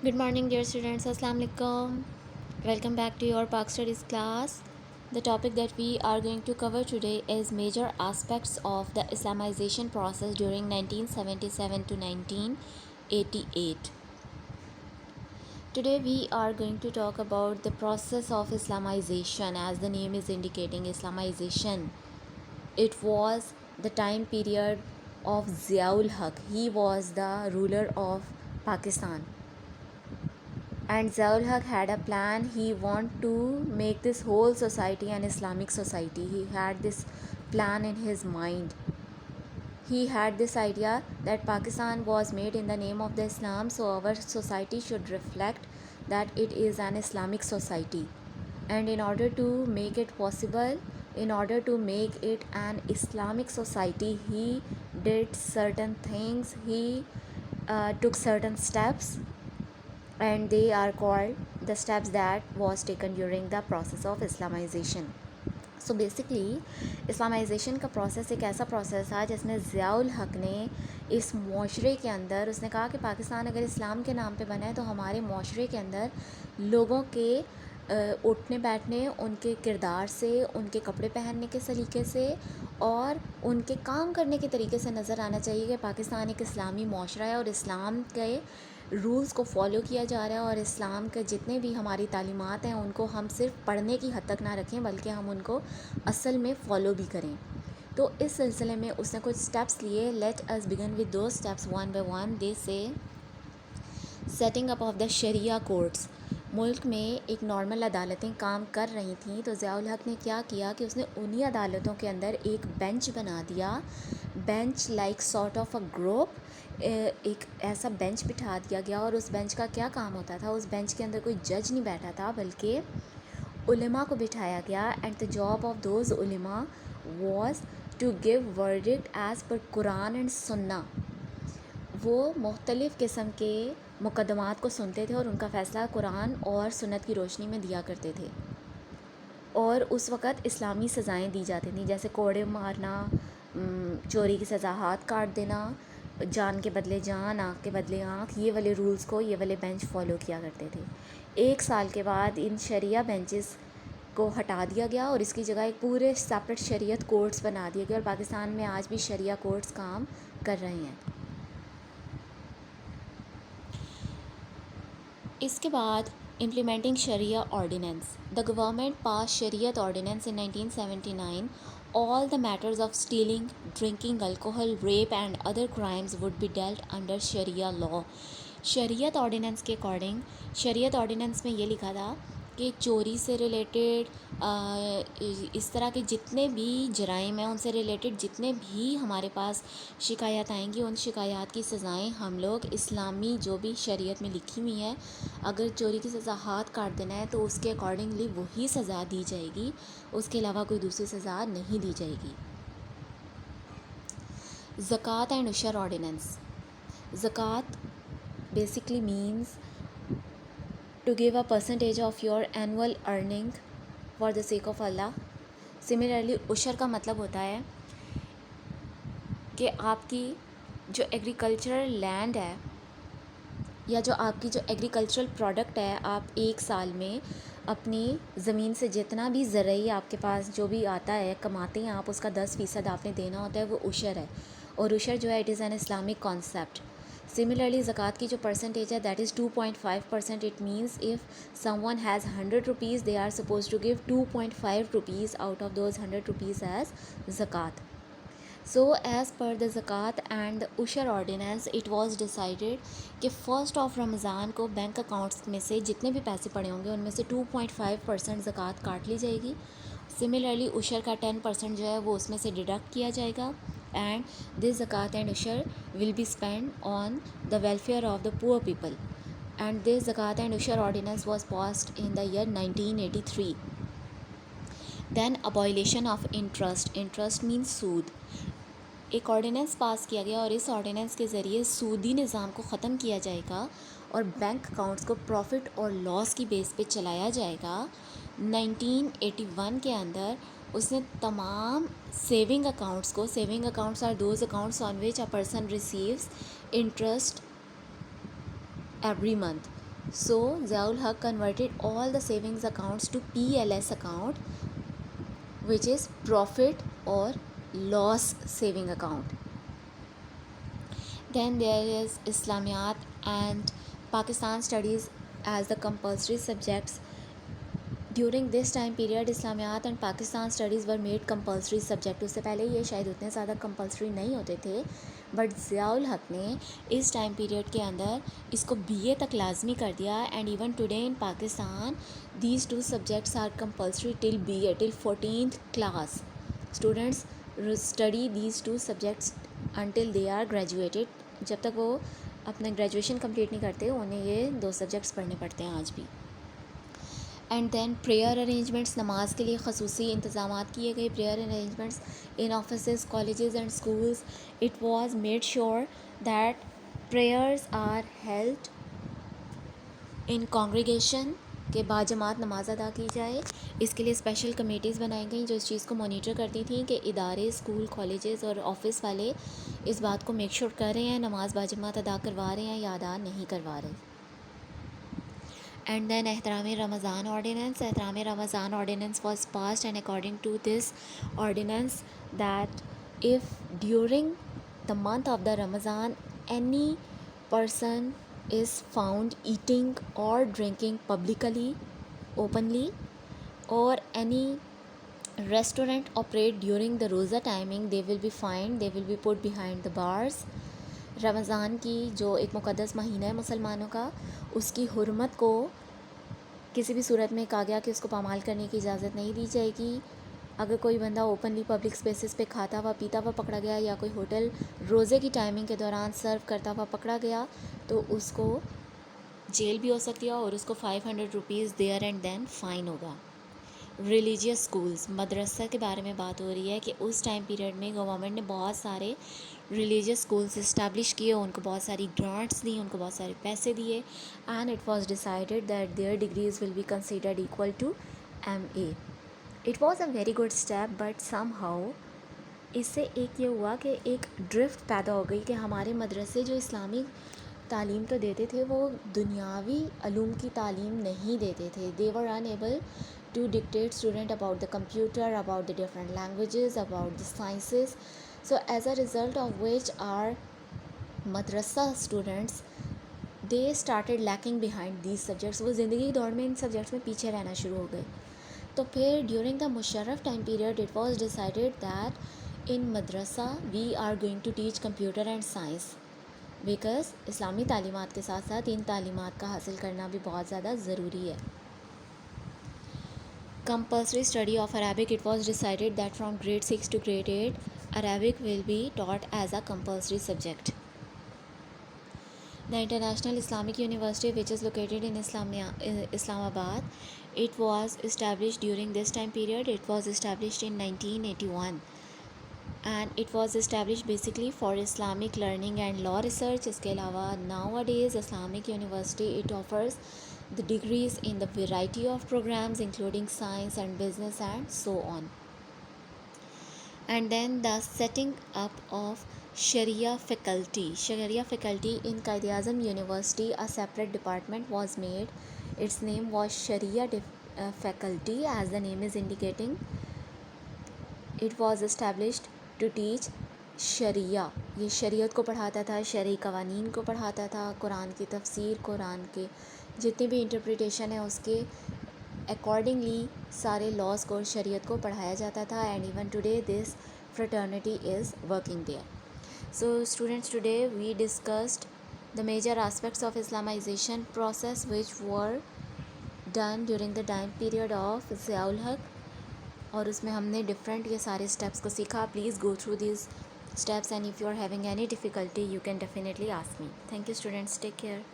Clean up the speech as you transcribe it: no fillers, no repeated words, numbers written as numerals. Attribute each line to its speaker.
Speaker 1: Good morning, dear students. Assalamu alaikum. Welcome back to your Pak Studies class. The topic that we are going to cover today is major aspects of the Islamization process during 1977 to 1988. Today we are going to talk about the process of Islamization, as the name is indicating, Islamization. It was the time period of Ziaul Haq. He was the ruler of Pakistan. And Ziaul Haq had a plan. He wanted to make this whole society an Islamic society. He had this plan in his mind. He had this idea that Pakistan was made in the name of the Islam, so our society should reflect that it is an Islamic society. And in order to make it possible, in order to make it an Islamic society, he did certain things. He took certain steps, and they are called the steps that was taken during the process of Islamization. So basically Islamisation का process एक ऐसा process था जिसमें ज़ियाउल हक ने इस माशरे के अंदर, उसने कहा कि पाकिस्तान अगर इस्लाम के नाम पे बना है तो हमारे माशरे के अंदर लोगों के उठने बैठने, उनके किरदार से, उनके कपड़े पहनने के सलीके से और उनके काम करने के तरीके से नज़र आना चाहिए कि पाकिस्तान एक इस्लामी माशरा है और इस्लाम के रूल्स को फॉलो किया जा रहा है, और इस्लाम के जितने भी हमारी तालीमात हैं उनको हम सिर्फ पढ़ने की हद तक ना रखें बल्कि हम उनको असल में फ़ॉलो भी करें. तो इस सिलसिले में उसने कुछ स्टेप्स लिए. लेट अस बिगिन विद दो steps one by one. They से setting up of the sharia courts. मुल्क में एक नॉर्मल अदालतें काम कर रही थीं, तो ज़ियाउल हक ने क्या किया कि उसने उन्हीं अदालतों के अंदर एक बेंच बना दिया. Bench like sort of a group. एक ऐसा बेंच बिठा दिया गया, और उस बेंच का क्या काम होता था, उस बेंच के अंदर कोई जज नहीं बैठा था बल्कि उलेमा को बिठाया गया. And the job of those ulema was to give verdict as per Quran and सुन्ना. वो मुख्तलिफ़ किस्म के मुकदमात को सुनते थे और उनका फ़ैसला कुरान और सुन्नत की रोशनी में दिया करते थे. और उस वक़्त इस्लामी सज़ाएं दी जाती थीं, जैसे कोड़े मारना, चोरी की सज़ा हाथ काट देना, जान के बदले जान, आँख के बदले आँख. ये वाले रूल्स को ये वाले बेंच फॉलो किया करते थे. 1 साल के बाद इन शरिया बेंचेस को हटा दिया गया और इसकी जगह एक पूरे सेपरेट शरीयत कोर्ट्स बना दिए गए, और पाकिस्तान में आज भी शरिया कोर्ट्स काम कर रहे हैं. इसके बाद implementing Sharia ordinance. The government passed Shariat ordinance in 1979. All the matters of stealing, drinking alcohol, rape and other crimes would be dealt under Sharia law. शरीयत ऑर्डिनेंस के अकॉर्डिंग, शरीयत ऑर्डिनेंस में ये लिखा था कि चोरी से रिलेटेड, इस तरह के जितने भी जराइम हैं उनसे रिलेटेड जितने भी हमारे पास शिकायत आएंगी, उन शिकायत की सज़ाएं हम लोग इस्लामी जो भी शरीयत में लिखी हुई हैं, अगर चोरी की सज़ा हाथ काट देना है तो उसके अकॉर्डिंगली वही सज़ा दी जाएगी, उसके अलावा कोई दूसरी सज़ा नहीं दी जाएगी. ज़कात एंड उशर ऑर्डिनेंस. ज़कात basically means to give a percentage of your annual earning for the sake of Allah. Similarly उशर का मतलब होता है कि आपकी जो एग्रीकल्चरल लैंड है या जो आपकी जो एग्रीकल्चरल प्रोडक्ट है, आप एक साल में अपनी ज़मीन से जितना भी ज़रई आपके पास जो भी आता है कमाते हैं आप, उसका 10% आपने देना होता है, वो उशर है. और उशर जो है it is an Islamic concept. Similarly ज़कात की जो परसेंटेज है that is 2.5%. It means if someone has 100 rupees, they are suppose to give 2.5 rupees out of those 100 rupees as ज़कात. So as per the ज़कात and उशर ordinance it was decided कि first of रमज़ान को bank accounts में से जितने भी पैसे पड़े होंगे उनमें से 2.5% ज़कात काट ली जाएगी. सिमिलरली उशर का 10% जो है वो उसमें से डिडक्ट किया जाएगा. एंड दिस ज़कात एंड उशर will be spend on the welfare of the poor people. And this ज़कात एंड उशर ordinance was passed in the year 1983. Then abolition of interest. Interest means सूद. एक ऑर्डिनेंस पास किया गया और इस ऑर्डिनेंस के ज़रिए सूदी निज़ाम को ख़त्म किया जाएगा और बैंक अकाउंट्स को प्रॉफिट और लॉस की बेस पे चलाया जाएगा. 1981 के अंदर उसने तमाम सेविंग अकाउंट्स को, saving accounts are those accounts on which a person receives interest every month. So Ziaul Haq converted all the savings accounts to PLS account, which is profit or loss saving account. Then there is Islamiyat and Pakistan studies as the compulsory subjects. During this time period इस्लामियात and Pakistan studies were made compulsory subject. उससे पहले ये शायद उतने ज़्यादा compulsory नहीं होते थे, बट ज़ियाउल हक ने इस टाइम पीरियड के अंदर इसको बीए तक लाजमी कर दिया. And even today in Pakistan these two subjects are compulsory till BA, till 14th class. Students study these two subjects until they are graduated. जब तक वो अपना ग्रेजुएशन कंप्लीट नहीं करते उन्हें ये 2 सब्जेक्ट्स पढ़ने पड़ते हैं आज भी. एंड देन प्रेयर अरेंजमेंट्स, नमाज के लिए खसूसी इंतज़ाम किए गए. Prayer arrangements in office, colleges and schools. It was made sure that prayers are held in congregation, के बाजमात नमाज अदा की जाए. इसके लिए स्पेशल कमेटीज़ बनाई गई जो इस चीज़ को मॉनिटर करती थी कि इदारे, स्कूल, कॉलेजेस और ऑफिस वाले इस बात को मेक श्योर कर रहे हैं नमाज बाजमात अदा करवा रहे हैं या अदा नहीं करवा रहे. And then Ehtarame Ramazan Ordinance. Ehtarame Ramazan Ordinance was passed, and according to this ordinance that if during the month of the Ramazan any person is found eating or drinking publicly, openly, or any restaurant operate during the roza timing, they will be fined, they will be put behind the bars. Ramzan की जो एक मुक़द्दस महीना है मुसलमानों का, उसकी हुर्मत को किसी भी सूरत में कहा गया कि उसको पामाल करने की इजाज़त नहीं दी जाएगी. अगर कोई बंदा ओपनली पब्लिक स्पेसेस पे खाता हुआ पीता हुआ पकड़ा गया या कोई होटल रोज़े की टाइमिंग के दौरान सर्व करता हुआ पकड़ा गया तो उसको जेल भी हो सकती है और उसको 500 rupees there and then fine होगा. रिलीजियस स्कूल्स, मदरसा के बारे में बात हो रही है कि उस टाइम पीरियड में गवर्नमेंट ने बहुत सारे रिलीजियस स्कूल्स इस्टेब्लिश किए, उनको बहुत सारी ग्रांट्स दी, उनको बहुत सारे पैसे दिए. And it was decided that their degrees will be considered equal to MA. It was a very good step, but somehow इससे एक ये हुआ कि एक ड्रिफ्ट पैदा हो गई कि हमारे मदरसे जो इस्लामिक तालीम तो देते थे वो दुनियावी अलूम की तालीम नहीं देते थे. दे वर unable to dictate student about the computer, about the different languages, about the sciences. So as a result of which our madrasa students, they started lacking behind these subjects. वो ज़िंदगी की दौड़ में इन सब्जेक्ट्स में पीछे रहना शुरू हो गए. तो फिर during the Musharraf time period it was decided that in मदरसा we are going to teach computer and science, because इस्लामी तालीमात के साथ साथ इन तालीमात का हासिल करना भी बहुत ज़्यादा ज़रूरी है. Compulsory study of Arabic, it was decided that from grade 6 to grade 8 Arabic will be taught as a compulsory subject. The International Islamic University, which is located in Islamabad, it was established during this time period. It was established in 1981 and it was established basically for Islamic learning and law research. इसके अलावा nowadays Islamic University, it offers the degrees in the variety of programs including science and business and so on. And then the setting up of Sharia faculty. Sharia faculty in Quaid-e-Azam University, a separate department was made. Its name was Sharia faculty, as the name is indicating. It was established to teach शरिया. ये शरीयत को पढ़ाता था, शरई कवानीन को पढ़ाता था, कुरान की तफसीर, कुरान के जितनी भी इंटरप्रिटेशन है उसके अकॉर्डिंगली सारे लॉज को, शरीयत को पढ़ाया जाता था. And even today this fraternity is working there. So students, today we discussed the major aspects of Islamization process which were done during the time period of Ziaul Haq, और उसमें हमने डिफरेंट ये सारे स्टेप्स को सीखा. Please go through these steps and if you are having any difficulty you can definitely ask me. Thank you students, take care.